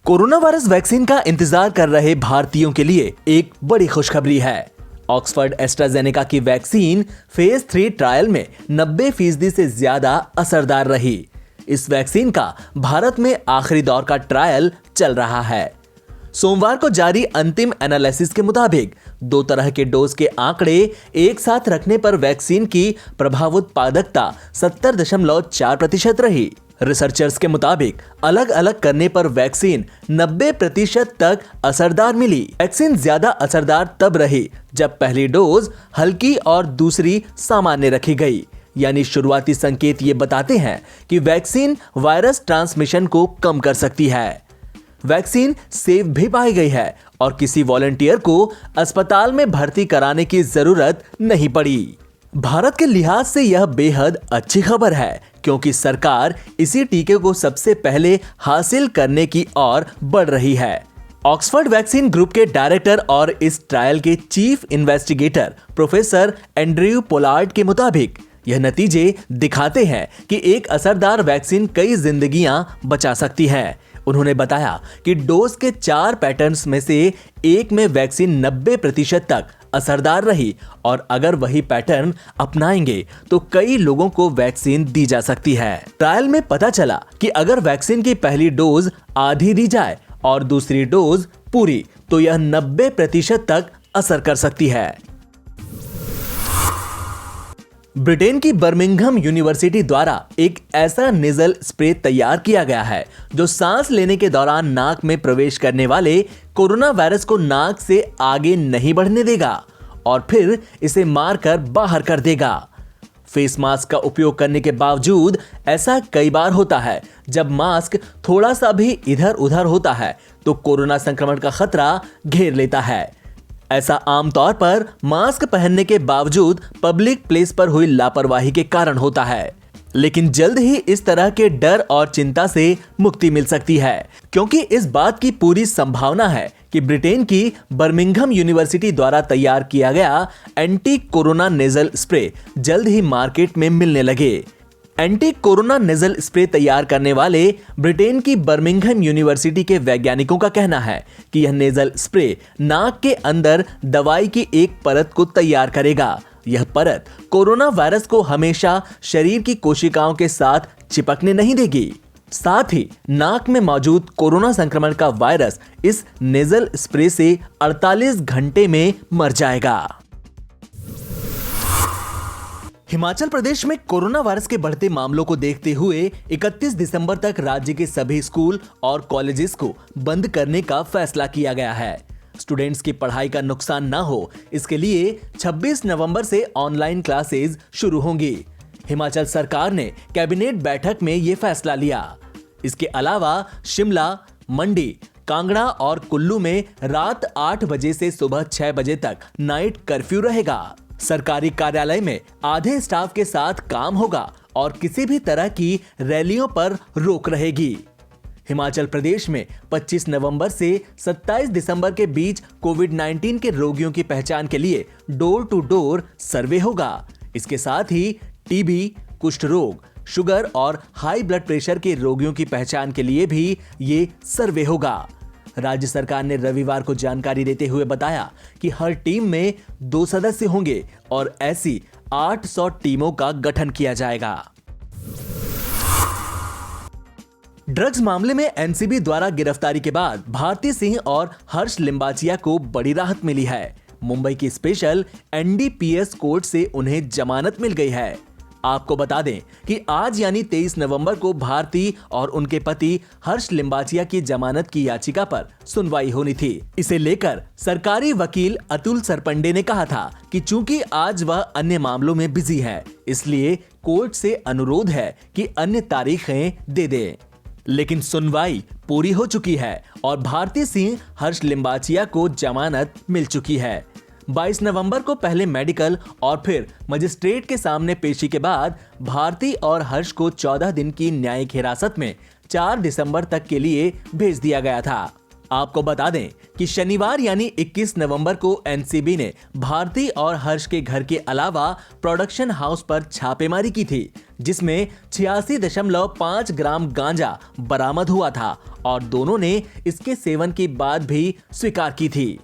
Corona virus vaccine का इंतजार कर रहे भारतीयों के लिए एक बड़ी खुशखबरी है। ऑक्सफर्ड एस्ट्राजेनेका की वैक्सीन फेज 3 ट्रायल में 90% से ज्यादा असरदार रही। इस वैक्सीन का भारत में आखिरी दौर का ट्रायल चल रहा है। सोमवार को जारी अंतिम एनालिसिस के मुताबिक 2 तरह के डोज के आंकड़े एक साथ रखने पर वैक्सीन की प्रभाव उत्पादकता 70.4% रही। रिसर्चर्स के मुताबिक अलग अलग करने पर वैक्सीन 90% तक असरदार मिली। वैक्सीन ज्यादा असरदार तब रही जब पहली डोज हल्की और दूसरी सामान्य रखी गई। यानी शुरुआती संकेत ये बताते हैं कि वैक्सीन वायरस ट्रांसमिशन को कम कर सकती है। वैक्सीन सेफ भी पाई गई है और किसी वॉलंटियर को अस्पताल में भर्ती कराने की जरूरत नहीं पड़ी। भारत के लिहाज से यह बेहद अच्छी खबर है, क्योंकि सरकार इसी टीके को सबसे पहले हासिल करने की ओर बढ़ रही है। ऑक्सफर्ड वैक्सीन ग्रुप के डायरेक्टर और इस ट्रायल के chief investigator professor Andrew Pollard के मुताबिक यह नतीजे दिखाते हैं कि एक असरदार वैक्सीन कई जिंदगियां बचा सकती है। उन्होंने बताया कि डोज के 4 पैटर्न्स में से एक में वैक्सीन 90% तक असरदार रही और अगर वही पैटर्न अपनाएंगे तो कई लोगों को वैक्सीन दी जा सकती है। ट्रायल में पता चला कि अगर वैक्सीन की पहली डोज आधी दी जाए और दूसरी डोज पूरी, तो यह 90% तक असर कर सकती है। ब्रिटेन की बर्मिंघम यूनिवर्सिटी द्वारा एक ऐसा नेजल स्प्रे तैयार किया गया है जो सांस लेने के दौरान नाक में प्रवेश करने वाले कोरोना वायरस को नाक से आगे नहीं बढ़ने देगा और फिर इसे मारकर बाहर कर देगा। फेस मास्क का उपयोग करने के बावजूद ऐसा कई बार होता है। जब मास्क थोड़ा सा भी इधर उधर होता है तो कोरोना संक्रमण का खतरा घेर लेता है। ऐसा आमतौर पर मास्क पहनने के बावजूद पब्लिक प्लेस पर हुई लापरवाही के कारण होता है। लेकिन जल्द ही इस तरह के डर और चिंता से मुक्ति मिल सकती है, क्योंकि इस बात की पूरी संभावना है कि ब्रिटेन की बर्मिंघम यूनिवर्सिटी द्वारा तैयार किया गया एंटी कोरोना नेजल स्प्रे जल्द ही मार्केट में मिलने लगे। एंटी कोरोना नेजल स्प्रे तैयार करने वाले ब्रिटेन की बर्मिंघम यूनिवर्सिटी के वैज्ञानिकों का कहना है कि यह नेजल स्प्रे नाक के अंदर दवाई की एक परत को तैयार करेगा। यह परत कोरोना वायरस को हमेशा शरीर की कोशिकाओं के साथ चिपकने नहीं देगी। साथ ही नाक में मौजूद कोरोना संक्रमण का वायरस इस नेजल स्प्रे से 48 घंटे में मर जाएगा। हिमाचल प्रदेश में कोरोना वायरस के बढ़ते मामलों को देखते हुए 31 दिसंबर तक राज्य के सभी स्कूल और कॉलेजेस को बंद करने का फैसला किया गया है। स्टूडेंट्स की पढ़ाई का नुकसान ना हो, इसके लिए 26 नवंबर से ऑनलाइन क्लासेस शुरू होंगी। हिमाचल सरकार ने कैबिनेट बैठक में ये फैसला लिया। इसके अलावा शिमला, मंडी, कांगड़ा और कुल्लू में रात 8 बजे से सुबह 6 बजे तक नाइट कर्फ्यू रहेगा। सरकारी कार्यालय में आधे स्टाफ के साथ काम होगा और किसी भी तरह की रैलियों पर रोक रहेगी। हिमाचल प्रदेश में 25 नवंबर से 27 दिसंबर के बीच कोविड-19 के रोगियों की पहचान के लिए डोर टू डोर सर्वे होगा। इसके साथ ही टीबी, कुष्ठ रोग, शुगर और हाई ब्लड प्रेशर के रोगियों की पहचान के लिए भी ये सर्वे होगा। राज्य सरकार ने रविवार को जानकारी देते हुए बताया कि हर टीम में 2 सदस्य होंगे और ऐसी 800 टीमों का गठन किया जाएगा। ड्रग्स मामले में एनसीबी द्वारा गिरफ्तारी के बाद भारती सिंह और हर्ष लिम्बाचिया को बड़ी राहत मिली है। मुंबई की स्पेशल एनडीपीएस कोर्ट से उन्हें जमानत मिल गई है। आपको बता दें कि आज यानी 23 नवंबर को भारती और उनके पति हर्ष लिम्बाचिया की जमानत की याचिका पर सुनवाई होनी थी। इसे लेकर सरकारी वकील अतुल सरपंडे ने कहा था कि चूंकि आज वह अन्य मामलों में बिजी है, इसलिए कोर्ट से अनुरोध है कि अन्य तारीखें दे दें। लेकिन सुनवाई पूरी हो चुकी है और भारती सिंह, हर्ष लिम्बाचिया को जमानत मिल चुकी है। 22 नवंबर को पहले मेडिकल और फिर मजिस्ट्रेट के सामने पेशी के बाद भारती और हर्ष को 14 दिन की न्यायिक हिरासत में 4 दिसंबर तक के लिए भेज दिया गया था। आपको बता दें कि शनिवार यानी 21 नवंबर को एनसीबी ने भारती और हर्ष के घर के अलावा प्रोडक्शन हाउस पर छापेमारी की थी, जिसमें 86.5 ग्राम गांजा बरामद हुआ था और दोनों ने इसके सेवन की बात भी स्वीकार की थी।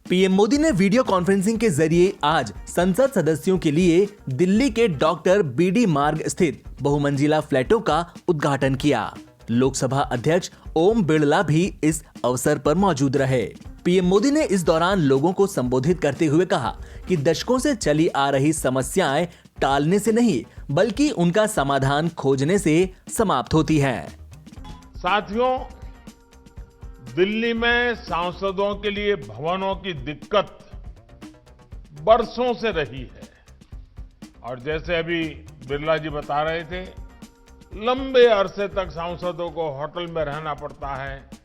पीएम मोदी ने वीडियो कॉन्फ्रेंसिंग के जरिए आज संसद सदस्यों के लिए दिल्ली के डॉक्टर बीडी मार्ग स्थित बहुमंजिला फ्लैटों का उद्घाटन किया। लोकसभा अध्यक्ष ओम बिरला भी इस अवसर पर मौजूद रहे। पीएम मोदी ने इस दौरान लोगों को संबोधित करते हुए कहा कि दशकों से चली आ रही समस्याएं टालने से नहीं बल्कि उनका समाधान खोजने से समाप्त होती हैं। साथियों, दिल्ली में सांसदों के लिए भवनों की दिक्कत बरसों से रही है और जैसे अभी बिरला जी बता रहे थे, लंबे अरसे तक सांसदों को होटल में रहना पड़ता है।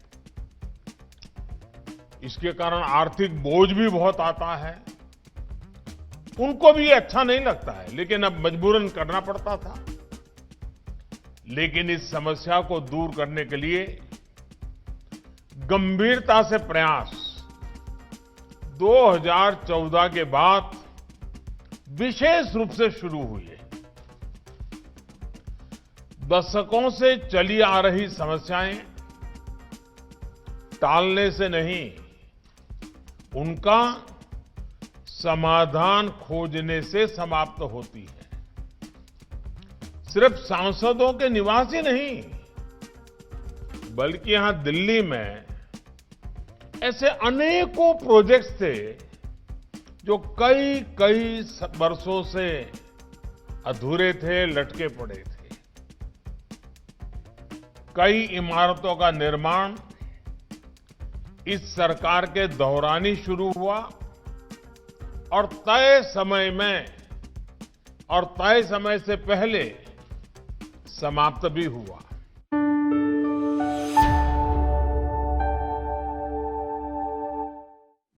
इसके कारण आर्थिक बोझ भी बहुत आता है। उनको भी अच्छा नहीं लगता है, लेकिन अब मजबूरन करना पड़ता था। लेकिन इस समस्या को दूर करने के लिए गंभीरता से प्रयास 2014 के बाद विशेष रूप से शुरू हुए। दशकों से चली आ रही समस्याएं टालने से नहीं, उनका समाधान खोजने से समाप्त होती है। सिर्फ सांसदों के निवास ही नहीं, बल्कि यहां दिल्ली में ऐसे अनेकों प्रोजेक्ट्स थे जो कई वर्षों से अधूरे थे, लटके पड़े थे। कई इमारतों का निर्माण इस सरकार के दौरान ही शुरू हुआ और तय समय से पहले समाप्त भी हुआ।